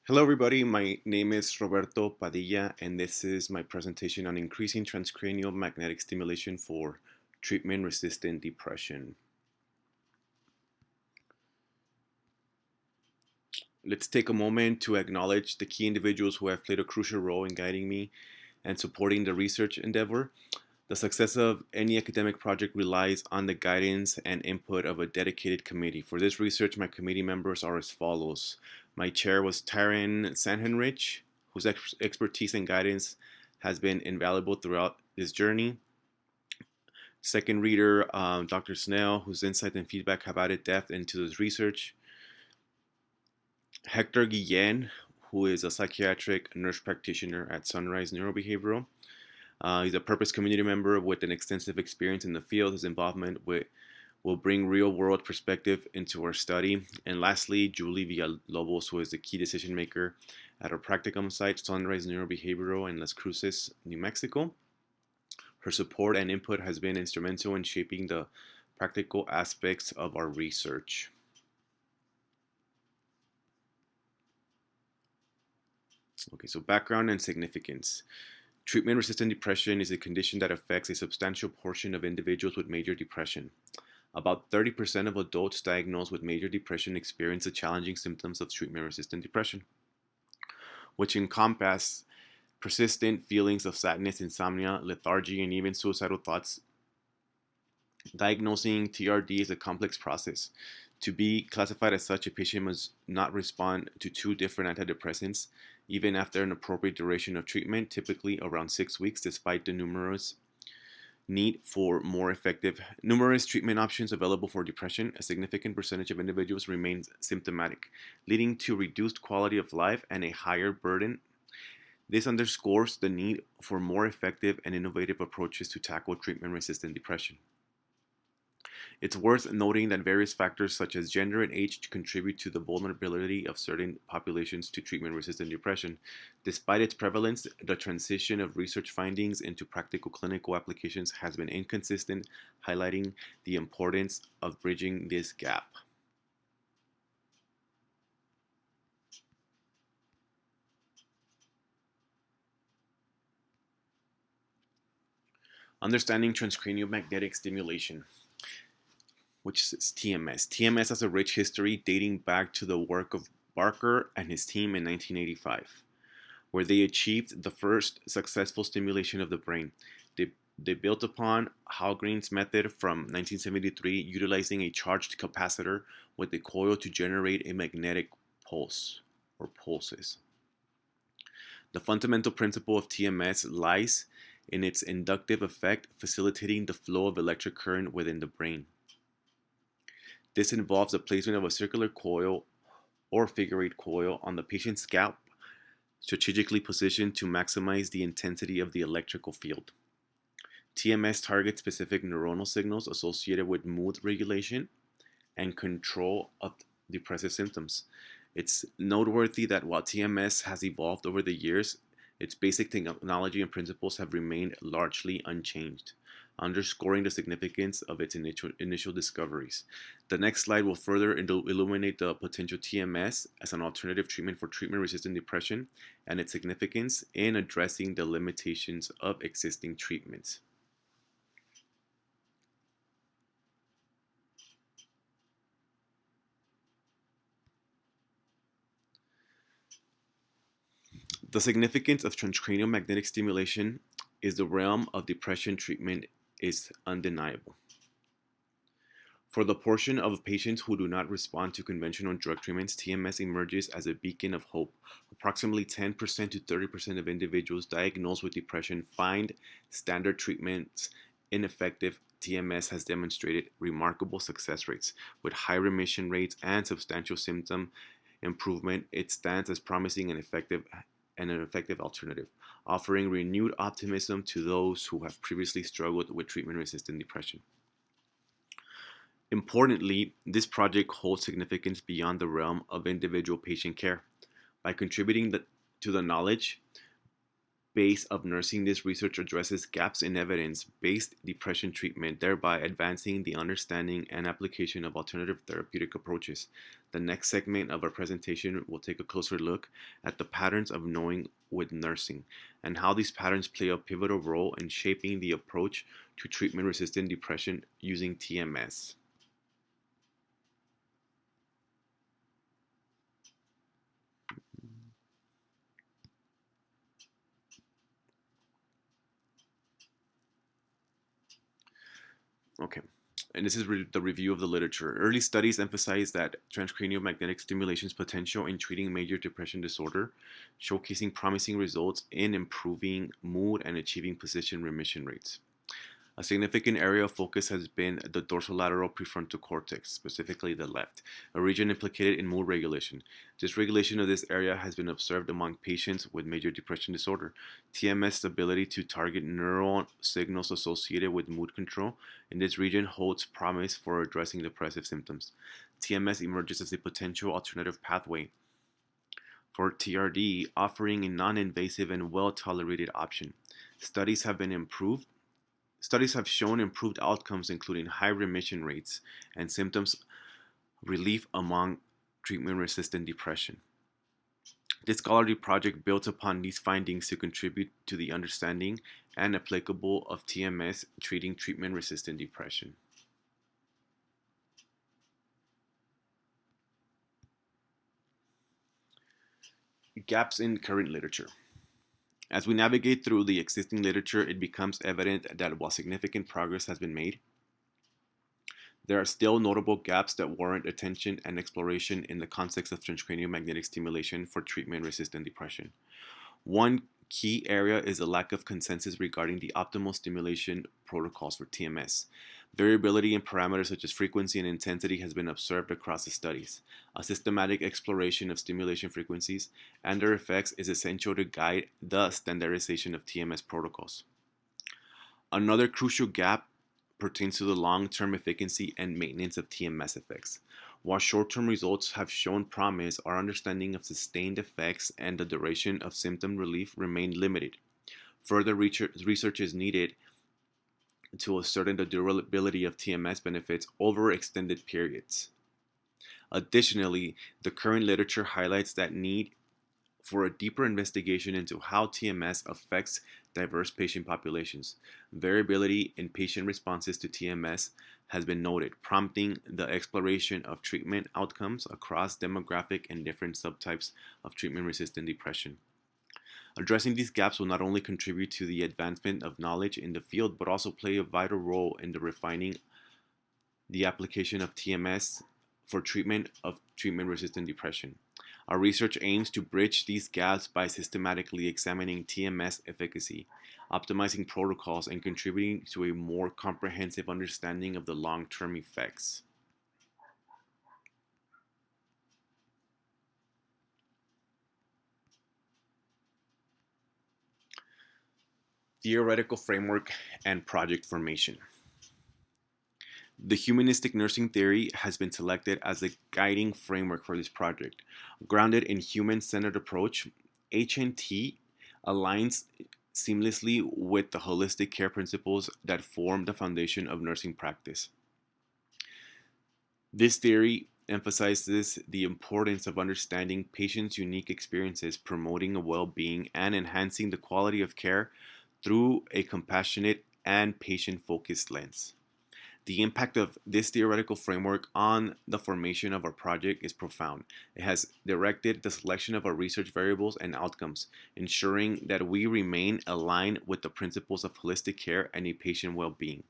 Hello, everybody. My name is Roberto Padilla, and this is my presentation on increasing transcranial magnetic stimulation for treatment-resistant depression. Let's take a moment to acknowledge the key individuals who have played a crucial role in guiding me and supporting the research endeavor. The success of any academic project relies on the guidance and input of a dedicated committee. For this research, my committee members are as follows. My chair was Taryn Sanhenrich, whose expertise and guidance has been invaluable throughout this journey. Second reader, Dr. Snell, whose insight and feedback have added depth into this research. Hector Guillen, who is a psychiatric nurse practitioner at Sunrise Neurobehavioral. He's a purpose community member with an extensive experience in the field. His involvement will bring real-world perspective into our study. And lastly, Julie Villalobos, who is the key decision maker at our practicum site, Sunrise Neurobehavioral in Las Cruces, New Mexico. Her support and input has been instrumental in shaping the practical aspects of our research. Okay, so background and significance. Treatment-resistant depression is a condition that affects a substantial portion of individuals with major depression. About 30% of adults diagnosed with major depression experience the challenging symptoms of treatment-resistant depression, which encompass persistent feelings of sadness, insomnia, lethargy, and even suicidal thoughts. Diagnosing TRD is a complex process. To be classified as such, a patient must not respond to two different antidepressants, even after an appropriate duration of treatment, typically around 6 weeks, despite the numerous treatment options available for depression. A significant percentage of individuals remain symptomatic, leading to reduced quality of life and a higher burden. This underscores the need for more effective and innovative approaches to tackle treatment-resistant depression. It's worth noting that various factors such as gender and age contribute to the vulnerability of certain populations to treatment-resistant depression. Despite its prevalence, the transition of research findings into practical clinical applications has been inconsistent, highlighting the importance of bridging this gap. Understanding transcranial magnetic stimulation, which is TMS. TMS has a rich history dating back to the work of Barker and his team in 1985, where they achieved the first successful stimulation of the brain. They built upon Halgreen's method from 1973, utilizing a charged capacitor with a coil to generate a magnetic pulse or pulses. The fundamental principle of TMS lies in its inductive effect, facilitating the flow of electric current within the brain. This involves the placement of a circular coil or figure-8 coil on the patient's scalp, strategically positioned to maximize the intensity of the electrical field. TMS targets specific neuronal signals associated with mood regulation and control of depressive symptoms. It's noteworthy that while TMS has evolved over the years, its basic technology and principles have remained largely unchanged, underscoring the significance of its initial discoveries. The next slide will further illuminate the potential TMS as an alternative treatment for treatment-resistant depression and its significance in addressing the limitations of existing treatments. The significance of transcranial magnetic stimulation is the realm of depression treatment is undeniable. For the portion of patients who do not respond to conventional drug treatments, TMS emerges as a beacon of hope. Approximately 10% to 30% of individuals diagnosed with depression find standard treatments ineffective. TMS has demonstrated remarkable success rates with high remission rates and substantial symptom improvement. It stands as promising and an effective alternative, offering renewed optimism to those who have previously struggled with treatment-resistant depression. Importantly, this project holds significance beyond the realm of individual patient care. By contributing to the knowledge, base of nursing, this research addresses gaps in evidence-based depression treatment, thereby advancing the understanding and application of alternative therapeutic approaches. The next segment of our presentation will take a closer look at the patterns of knowing with nursing and how these patterns play a pivotal role in shaping the approach to treatment-resistant depression using TMS. Okay, and this is the review of the literature. Early studies emphasize that transcranial magnetic stimulation's potential in treating major depression disorder, showcasing promising results in improving mood and achieving position remission rates. A significant area of focus has been the dorsolateral prefrontal cortex, specifically the left, a region implicated in mood regulation. Dysregulation of this area has been observed among patients with major depression disorder. TMS's ability to target neural signals associated with mood control in this region holds promise for addressing depressive symptoms. TMS emerges as a potential alternative pathway for TRD, offering a non-invasive and well-tolerated option. Studies have been improved Studies have shown improved outcomes, including high remission rates and symptoms relief among treatment-resistant depression. This scholarly project built upon these findings to contribute to the understanding and applicable of TMS treating treatment-resistant depression. Gaps in current literature. As we navigate through the existing literature, it becomes evident that while significant progress has been made, there are still notable gaps that warrant attention and exploration in the context of transcranial magnetic stimulation for treatment-resistant depression. One key area is a lack of consensus regarding the optimal stimulation protocols for TMS. Variability in parameters such as frequency and intensity has been observed across the studies. A systematic exploration of stimulation frequencies and their effects is essential to guide the standardization of TMS protocols. Another crucial gap pertains to the long-term efficacy and maintenance of TMS effects. While short-term results have shown promise, our understanding of sustained effects and the duration of symptom relief remain limited. Further research is needed to ascertain the durability of TMS benefits over extended periods. Additionally, the current literature highlights that need for a deeper investigation into how TMS affects diverse patient populations. Variability in patient responses to TMS has been noted, prompting the exploration of treatment outcomes across demographic and different subtypes of treatment-resistant depression. Addressing these gaps will not only contribute to the advancement of knowledge in the field, but also play a vital role in the refining the application of TMS for treatment of treatment-resistant depression. Our research aims to bridge these gaps by systematically examining TMS efficacy, optimizing protocols, and contributing to a more comprehensive understanding of the long-term effects. Theoretical framework and project formation. The humanistic nursing theory has been selected as the guiding framework for this project. Grounded in human-centered approach, HNT aligns seamlessly with the holistic care principles that form the foundation of nursing practice. This theory emphasizes the importance of understanding patients' unique experiences, promoting a well-being, and enhancing the quality of care through a compassionate and patient-focused lens. The impact of this theoretical framework on the formation of our project is profound. It has directed the selection of our research variables and outcomes, ensuring that we remain aligned with the principles of holistic care and a patient well-being.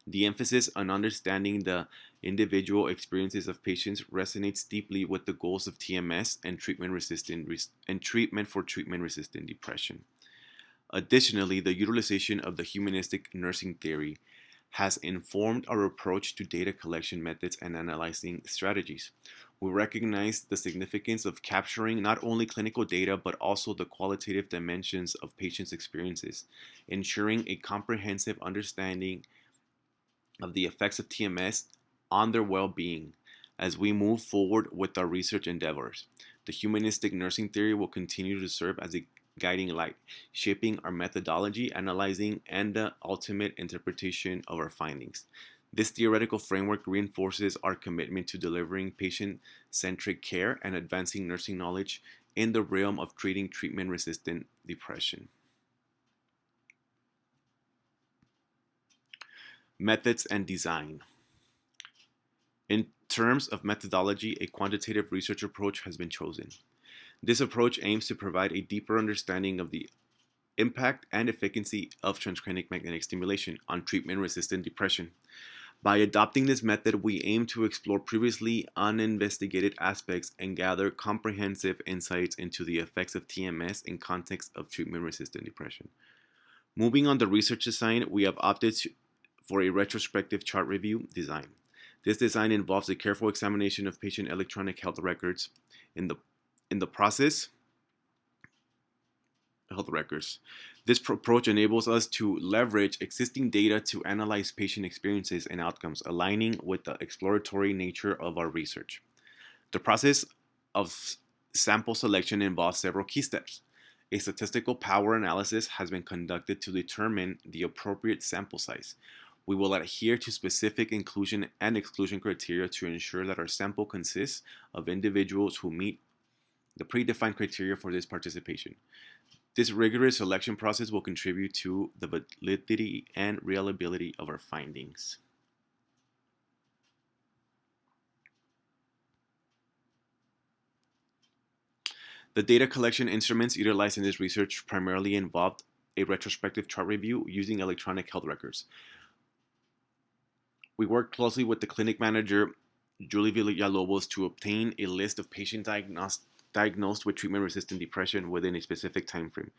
The emphasis on understanding the individual experiences of patients resonates deeply with the goals of TMS and treatment for treatment-resistant depression. Additionally, the utilization of the humanistic nursing theory has informed our approach to data collection methods and analyzing strategies. We recognize the significance of capturing not only clinical data but also the qualitative dimensions of patients' experiences, ensuring a comprehensive understanding of the effects of TMS on their well-being. As we move forward with our research endeavors, the humanistic nursing theory will continue to serve as a guiding light, shaping our methodology, analyzing, and the ultimate interpretation of our findings. This theoretical framework reinforces our commitment to delivering patient centric care and advancing nursing knowledge in the realm of treating treatment resistant depression. Methods and design. In terms of methodology, a quantitative research approach has been chosen. This approach aims to provide a deeper understanding of the impact and efficacy of transcranial magnetic stimulation on treatment-resistant depression. By adopting this method, we aim to explore previously uninvestigated aspects and gather comprehensive insights into the effects of TMS in context of treatment-resistant depression. Moving on to research design, we have opted for a retrospective chart review design. This design involves a careful examination of patient electronic health records. In the process, health records. This approach enables us to leverage existing data to analyze patient experiences and outcomes, aligning with the exploratory nature of our research. The process of sample selection involves several key steps. A statistical power analysis has been conducted to determine the appropriate sample size. We will adhere to specific inclusion and exclusion criteria to ensure that our sample consists of individuals who meet the predefined criteria for this participation. This rigorous selection process will contribute to the validity and reliability of our findings. The data collection instruments utilized in this research primarily involved a retrospective chart review using electronic health records. We worked closely with the clinic manager, Julie Villalobos, to obtain a list of patients diagnosed with treatment-resistant depression within a specific time frame.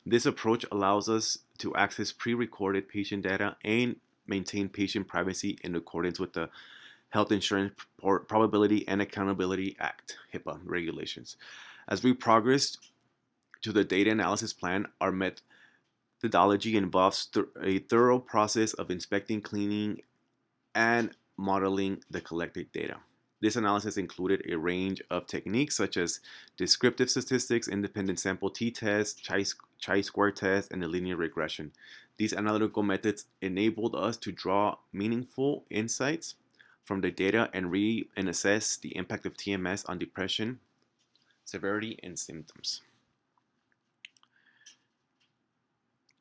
This approach allows us to access pre-recorded patient data and maintain patient privacy in accordance with the Health Insurance Probability and Accountability Act, HIPAA regulations. As we progressed to the data analysis plan, our methodology involves a thorough process of inspecting, cleaning, and modeling the collected data. This analysis included a range of techniques such as descriptive statistics, independent sample t-test, chi-square test, and a linear regression. These analytical methods enabled us to draw meaningful insights from the data and assess the impact of TMS on depression, severity, and symptoms.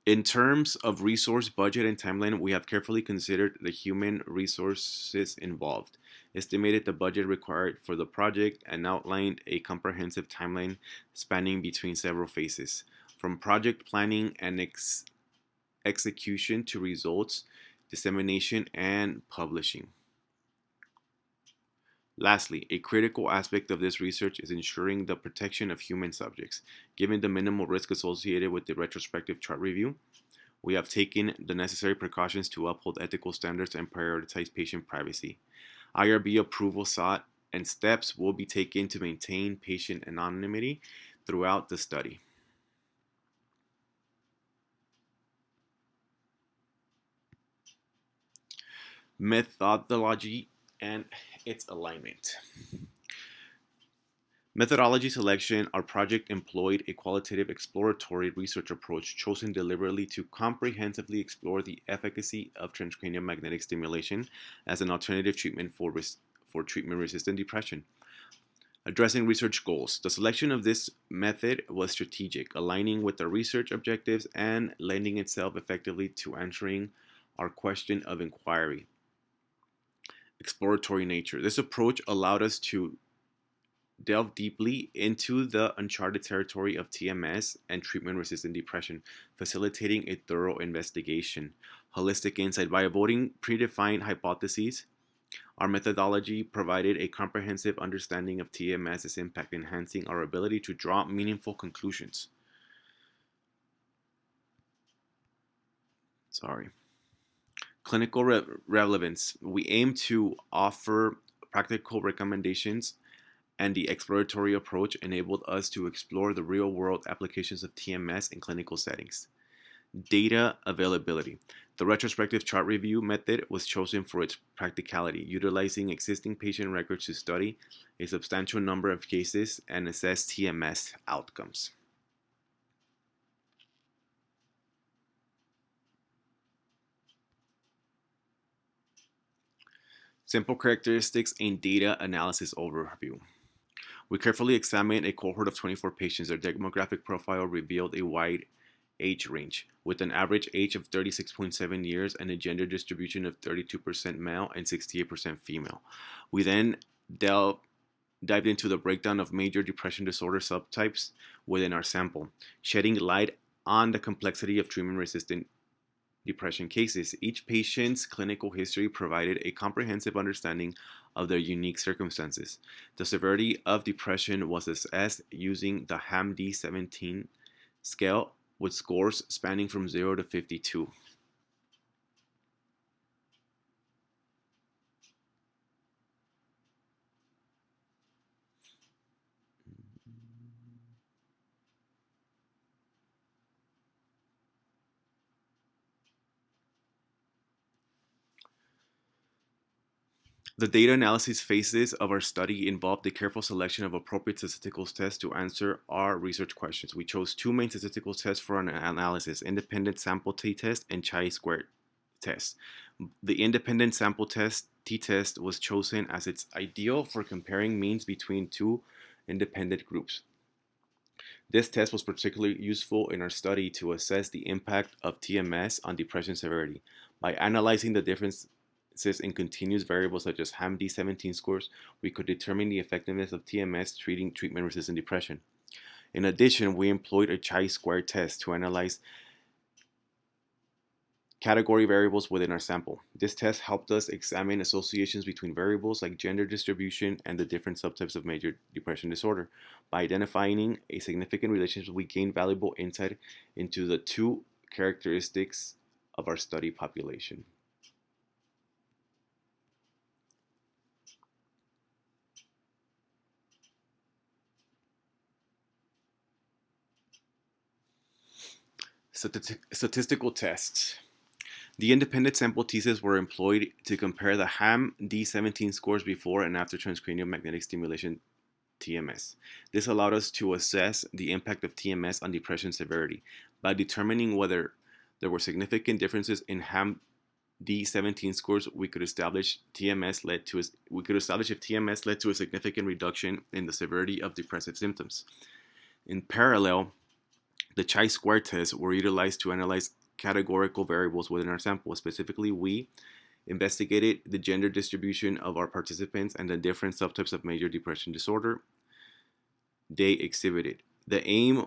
In terms of resource budget and timeline, we have carefully considered the human resources involved, estimated the budget required for the project, and outlined a comprehensive timeline spanning between several phases, from project planning and execution to results, dissemination, and publishing. Lastly, a critical aspect of this research is ensuring the protection of human subjects. Given the minimal risk associated with the retrospective chart review, we have taken the necessary precautions to uphold ethical standards and prioritize patient privacy. IRB approval sought and steps will be taken to maintain patient anonymity throughout the study. Methodology and its alignment. Methodology selection. Our project employed a qualitative exploratory research approach chosen deliberately to comprehensively explore the efficacy of transcranial magnetic stimulation as an alternative treatment for treatment-resistant depression. Addressing research goals. The selection of this method was strategic, aligning with the research objectives and lending itself effectively to answering our question of inquiry. Exploratory nature. This approach allowed us to delve deeply into the uncharted territory of TMS and treatment-resistant depression, facilitating a thorough investigation. Holistic insight. By avoiding predefined hypotheses, our methodology provided a comprehensive understanding of TMS's impact, enhancing our ability to draw meaningful conclusions. Clinical relevance. We aim to offer practical recommendations, and the exploratory approach enabled us to explore the real-world applications of TMS in clinical settings. Data availability. The retrospective chart review method was chosen for its practicality, utilizing existing patient records to study a substantial number of cases and assess TMS outcomes. Simple characteristics and data analysis overview. We carefully examined a cohort of 24 patients. Their demographic profile revealed a wide age range, with an average age of 36.7 years and a gender distribution of 32% male and 68% female. We then dived into the breakdown of major depression disorder subtypes within our sample, shedding light on the complexity of treatment resistant depression cases. Each patient's clinical history provided a comprehensive understanding of their unique circumstances. The severity of depression was assessed using the HAM-D17 scale with scores spanning from 0 to 52. The data analysis phases of our study involved the careful selection of appropriate statistical tests to answer our research questions. We chose two main statistical tests for our analysis: independent sample t-test and chi-squared test. The independent sample test t-test was chosen as its ideal for comparing means between two independent groups. This test was particularly useful in our study to assess the impact of TMS on depression severity. By analyzing the differences in continuous variables such as HAM-D17 scores, we could determine the effectiveness of TMS treating treatment-resistant depression. In addition, we employed a chi-square test to analyze category variables within our sample. This test helped us examine associations between variables like gender distribution and the different subtypes of major depression disorder. By identifying a significant relationship, we gained valuable insight into the two characteristics of our study population. Statistical tests. The independent sample tests were employed to compare the HAM-D17 scores before and after transcranial magnetic stimulation TMS. This allowed us to assess the impact of TMS on depression severity. By determining whether there were significant differences in HAM-D17 scores, we could establish if TMS led to a significant reduction in the severity of depressive symptoms. In parallel, the chi-square tests were utilized to analyze categorical variables within our sample. Specifically, we investigated the gender distribution of our participants and the different subtypes of major depression disorder they exhibited. The aim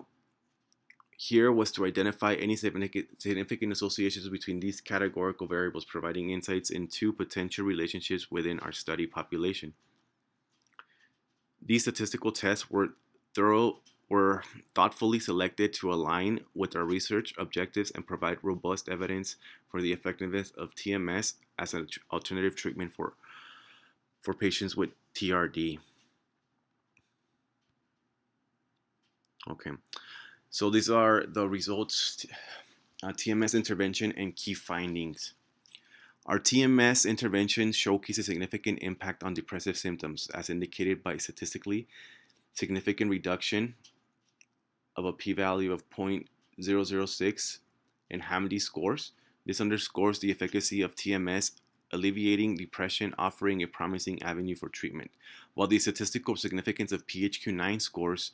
here was to identify any significant associations between these categorical variables, providing insights into potential relationships within our study population. These statistical tests were thoughtfully selected to align with our research objectives and provide robust evidence for the effectiveness of TMS as an alternative treatment for patients with TRD. Okay, so these are the results, TMS intervention and key findings. Our TMS intervention showcases a significant impact on depressive symptoms, as indicated by statistically significant reduction of a p-value of 0.006 in HAM-D scores. This underscores the efficacy of TMS alleviating depression, offering a promising avenue for treatment. While the statistical significance of PHQ-9 scores,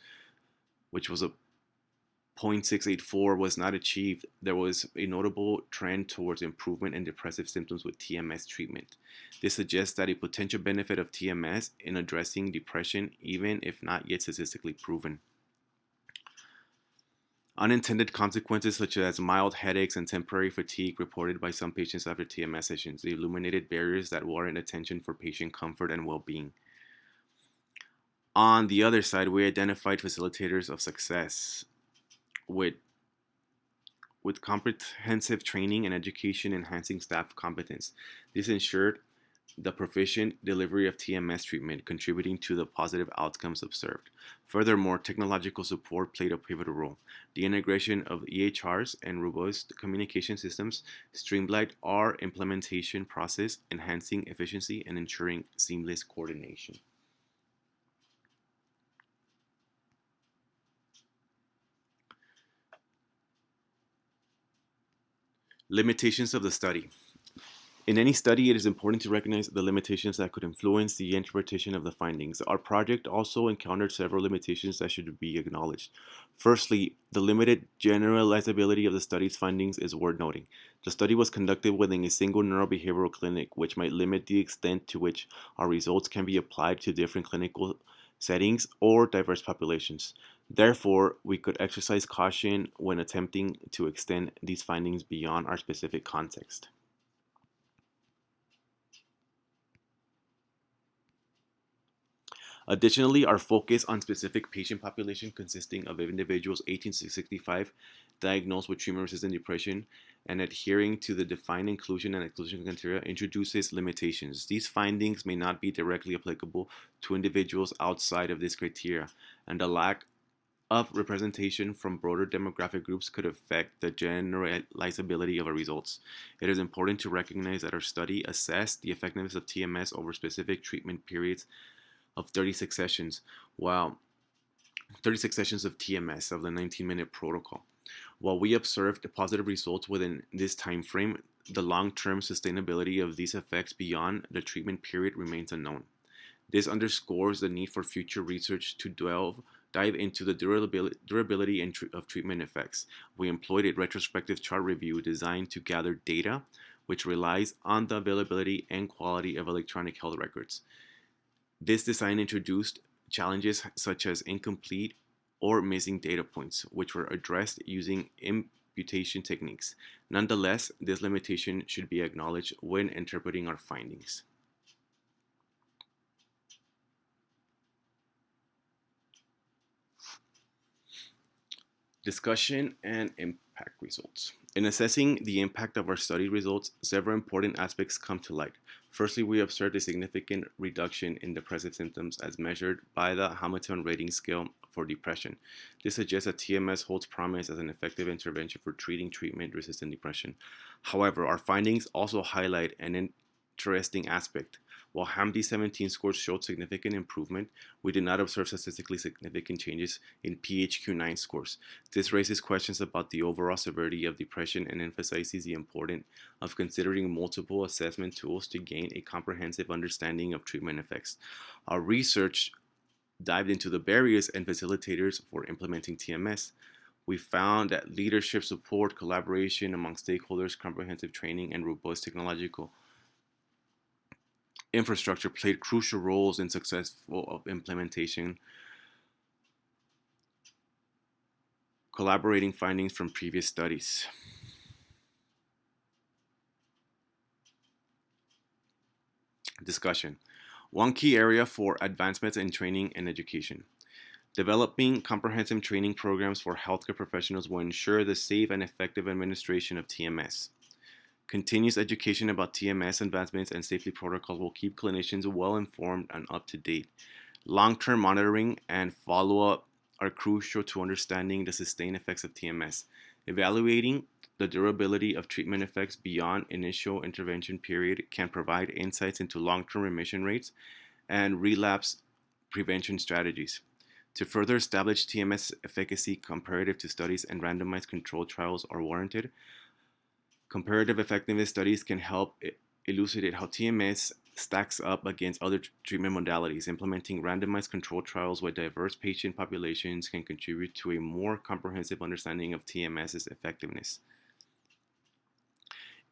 which was a 0.684, was not achieved, there was a notable trend towards improvement in depressive symptoms with TMS treatment. This suggests that a potential benefit of TMS in addressing depression, even if not yet statistically proven. Unintended consequences such as mild headaches and temporary fatigue reported by some patients after TMS sessions. They illuminated barriers that warrant attention for patient comfort and well-being. On the other side, we identified facilitators of success with comprehensive training and education enhancing staff competence. This ensured the proficient delivery of TMS treatment, contributing to the positive outcomes observed. Furthermore, technological support played a pivotal role. The integration of EHRs and robust communication systems streamlined our implementation process, enhancing efficiency and ensuring seamless coordination. Limitations of the study. In any study, it is important to recognize the limitations that could influence the interpretation of the findings. Our project also encountered several limitations that should be acknowledged. Firstly, the limited generalizability of the study's findings is worth noting. The study was conducted within a single neurobehavioral clinic, which might limit the extent to which our results can be applied to different clinical settings or diverse populations. Therefore, we could exercise caution when attempting to extend these findings beyond our specific context. Additionally, our focus on specific patient population consisting of individuals 18 to 65 diagnosed with treatment-resistant depression and adhering to the defined inclusion and exclusion criteria introduces limitations. These findings may not be directly applicable to individuals outside of this criteria, and the lack of representation from broader demographic groups could affect the generalizability of our results. It is important to recognize that our study assessed the effectiveness of TMS over specific treatment periods of 36 sessions, while 36 sessions of TMS of the 19-minute protocol. While we observed positive results within this time frame, the long-term sustainability of these effects beyond the treatment period remains unknown. This underscores the need for future research to dive into the durability of treatment effects. We employed a retrospective chart review designed to gather data which relies on the availability and quality of electronic health records. This design introduced challenges such as incomplete or missing data points, which were addressed using imputation techniques. Nonetheless, this limitation should be acknowledged when interpreting our findings. Discussion and impact results. In assessing the impact of our study results, several important aspects come to light. Firstly, we observed a significant reduction in depressive symptoms as measured by the Hamilton Rating Scale for depression. This suggests that TMS holds promise as an effective intervention for treating treatment-resistant depression. However, our findings also highlight an interesting aspect. While HAM-D17 scores showed significant improvement, we did not observe statistically significant changes in PHQ-9 scores. This raises questions about the overall severity of depression and emphasizes the importance of considering multiple assessment tools to gain a comprehensive understanding of treatment effects. Our research dived into the barriers and facilitators for implementing TMS. We found that leadership support, collaboration among stakeholders, comprehensive training, and robust technological infrastructure played crucial roles in successful implementation, collaborating findings from previous studies. Discussion. One key area for advancements in training and education. Developing comprehensive training programs for healthcare professionals will ensure the safe and effective administration of TMS. Continuous education about TMS advancements and safety protocols will keep clinicians well informed and up to date. Long-term monitoring and follow-up are crucial to understanding the sustained effects of TMS. Evaluating the durability of treatment effects beyond initial intervention period can provide insights into long-term remission rates and relapse prevention strategies. To further establish TMS efficacy, comparative to studies and randomized controlled trials are warranted. Comparative effectiveness studies can help elucidate how TMS stacks up against other treatment modalities. Implementing randomized controlled trials with diverse patient populations can contribute to a more comprehensive understanding of TMS's effectiveness.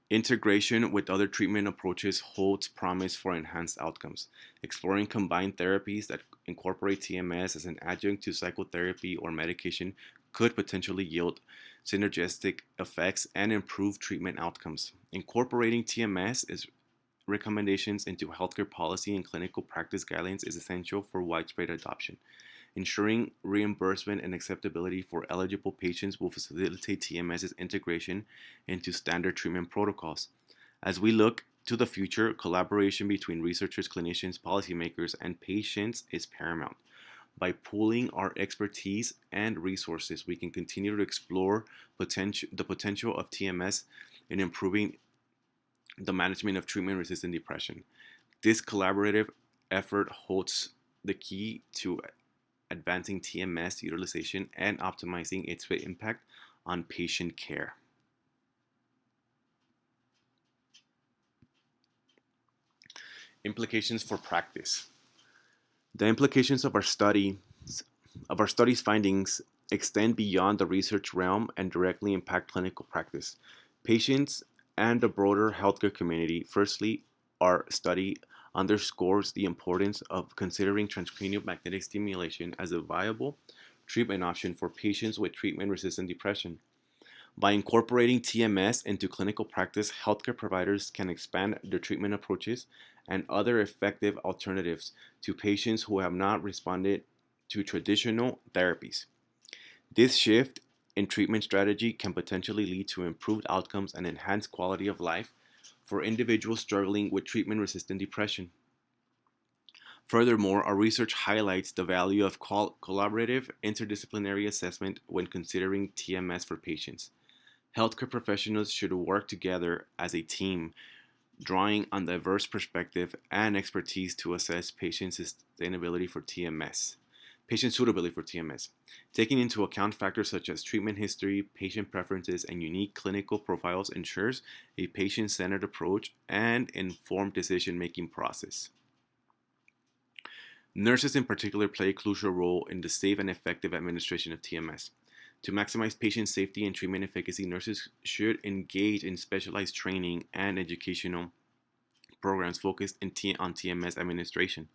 Integration with other treatment approaches holds promise for enhanced outcomes. Exploring combined therapies that incorporate TMS as an adjunct to psychotherapy or medication could potentially yield synergistic effects and improve treatment outcomes. Incorporating TMS as recommendations into healthcare policy and clinical practice guidelines is essential for widespread adoption. Ensuring reimbursement and acceptability for eligible patients will facilitate TMS's integration into standard treatment protocols. As we look to the future, collaboration between researchers, clinicians, policymakers, and patients is paramount. By pooling our expertise and resources, we can continue to explore the potential of TMS in improving the management of treatment-resistant depression. This collaborative effort holds the key to advancing TMS utilization and optimizing its impact on patient care. Implications for practice. The implications of our study's findings extend beyond the research realm and directly impact clinical practice. Patients and the broader healthcare community. Firstly, our study underscores the importance of considering transcranial magnetic stimulation as a viable treatment option for patients with treatment-resistant depression. By incorporating TMS into clinical practice, healthcare providers can expand their treatment approaches and other effective alternatives to patients who have not responded to traditional therapies. This shift in treatment strategy can potentially lead to improved outcomes and enhanced quality of life for individuals struggling with treatment resistant depression. Furthermore, our research highlights the value of collaborative interdisciplinary assessment when considering TMS for patients. Healthcare professionals should work together as a team, drawing on diverse perspective and expertise to assess patient sustainability for TMS. Patient suitability for TMS, taking into account factors such as treatment history, patient preferences, and unique clinical profiles ensures a patient-centered approach and informed decision-making process. Nurses in particular play a crucial role in the safe and effective administration of TMS. To maximize patient safety and treatment efficacy, nurses should engage in specialized training and educational programs focused on TMS administration.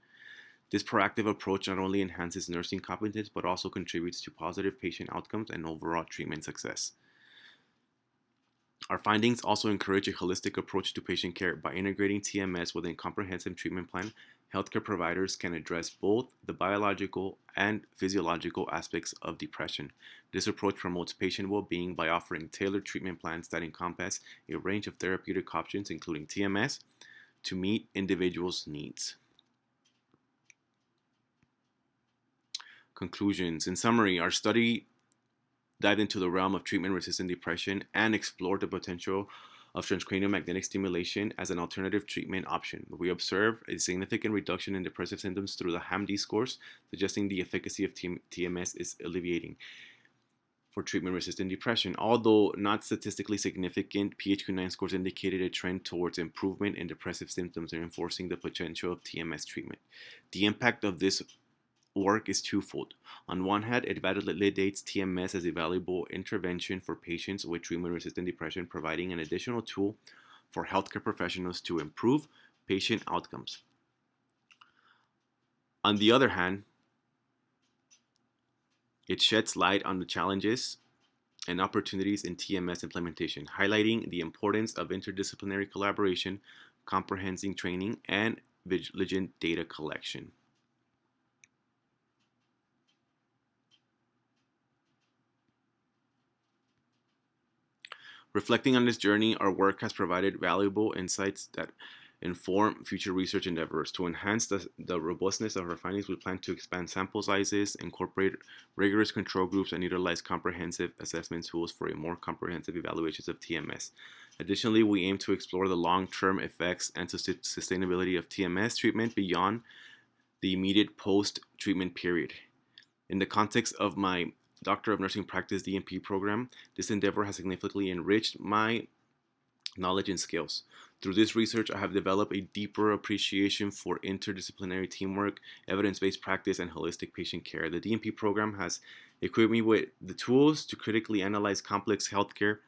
This proactive approach not only enhances nursing competence but also contributes to positive patient outcomes and overall treatment success. Our findings also encourage a holistic approach to patient care. By integrating TMS within a comprehensive treatment plan, healthcare providers can address both the biological and physiological aspects of depression. This approach promotes patient well-being by offering tailored treatment plans that encompass a range of therapeutic options, including TMS, to meet individuals' needs. Conclusions. In summary, our study dived into the realm of treatment-resistant depression and explored the potential of transcranial magnetic stimulation as an alternative treatment option. We observed a significant reduction in depressive symptoms through the HAM-D scores, suggesting the efficacy of TMS is alleviating for treatment-resistant depression. Although not statistically significant, PHQ-9 scores indicated a trend towards improvement in depressive symptoms, reinforcing the potential of TMS treatment. The impact of this work is twofold. On one hand, it validates TMS as a valuable intervention for patients with treatment-resistant depression, providing an additional tool for healthcare professionals to improve patient outcomes. On the other hand, it sheds light on the challenges and opportunities in TMS implementation, highlighting the importance of interdisciplinary collaboration, comprehensive training, and vigilant data collection. Reflecting on this journey, our work has provided valuable insights that inform future research endeavors. To enhance the robustness of our findings, we plan to expand sample sizes, incorporate rigorous control groups, and utilize comprehensive assessment tools for a more comprehensive evaluations of TMS. Additionally, we aim to explore the long-term effects and sustainability of TMS treatment beyond the immediate post-treatment period. In the context of my Doctor of Nursing Practice DNP program, this endeavor has significantly enriched my knowledge and skills. Through this research, I have developed a deeper appreciation for interdisciplinary teamwork, evidence-based practice, and holistic patient care. The DNP program has equipped me with the tools to critically analyze complex healthcare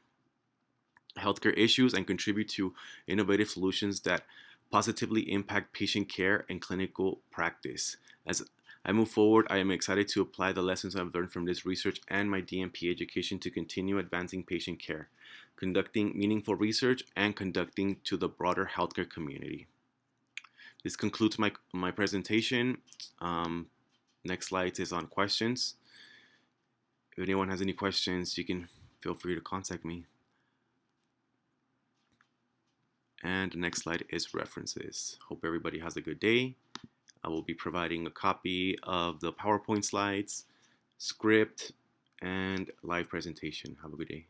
issues and contribute to innovative solutions that positively impact patient care and clinical practice. As I move forward, I am excited to apply the lessons I've learned from this research and my DNP education to continue advancing patient care, conducting meaningful research, and conducting to the broader healthcare community. This concludes my presentation. Next slide is on questions. If anyone has any questions, you can feel free to contact me. And the next slide is references. Hope everybody has a good day. I will be providing a copy of the PowerPoint slides, script, and live presentation. Have a good day.